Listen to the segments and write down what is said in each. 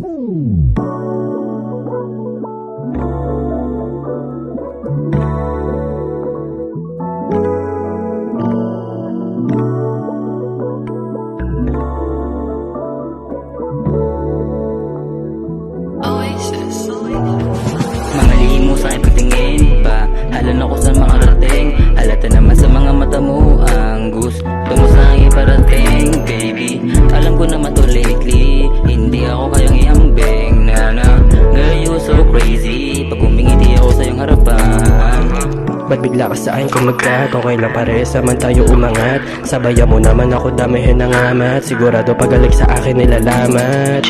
Mga lihim mo sa aking pagtingin pa, halan ako sa mga rating. Halata naman sa mga mata mo ang gusto mo sa aking parating. Baby, alam ko naman to lately, hindi ako kayang iambing. Nana, girl you so crazy, pag umingiti ako sa iyong harapan. Ba't bigla ka sa akin kumagat? Okay lang parehas naman tayo umangat. Sabayan mo naman ako damihin ng amat. Sigurado pagalig sa akin nilalamat.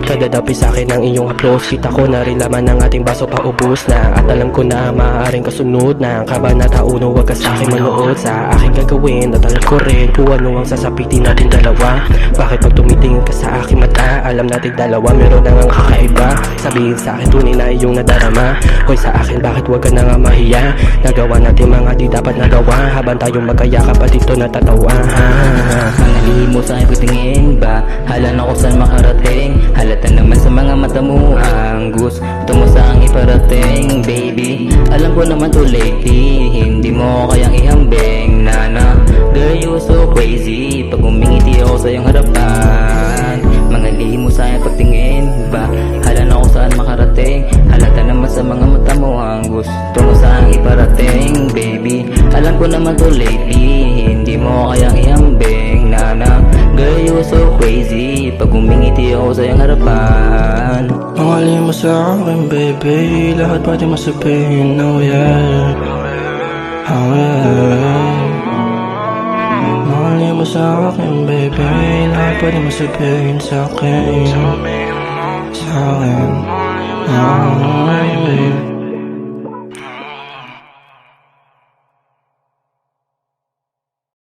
Kadadapi sa akin ang iyong haplos. Kita ko na rin laman ng ating baso paubos na. At alam ko na maaaring kasunod na. Kabanata uno, wag ka sa akin manood. Sa aking gagawin at alam ko rin kung ano ang sasapitin natin dalawa. Bakit pag tumitingin ka sa aking mata, alam natin dalawa meron na ang kakaiba. Sabihin sa akin tunay na iyong nadarama. Hoy sa akin bakit wag ka na nga mahiya? Nagawa natin mga di dapat nagawa. Habang tayong magkayakap at ito natatawa. Mga lihim mo sa aking pagtingin ba, halan ako saan makarating. Halata naman sa mga mata mo ang gusto mo sa aking iparating. Baby, alam ko naman to lately, hindi mo kayang ihambing. Nana, girl you so crazy, pag umingiti ako sa iyong harapan. Mga lihim mo sa aking pagtingin ba, halan ako saan makarating. Halata naman sa mga mata mo ang gusto mo sa aking iparating. Baby, alam ko naman to lately, hindi mo kayang ihambing. Nana, girl you so crazy, pag umingiti ako sa iyong harapan. Ang alim mo sa akin baby, lahat pwede mo sabihin, oh yeah. Oh yeah. Ang alim mo sa akin baby, lahat pwede mo sabihin sa akin. Sa akin, oh baby.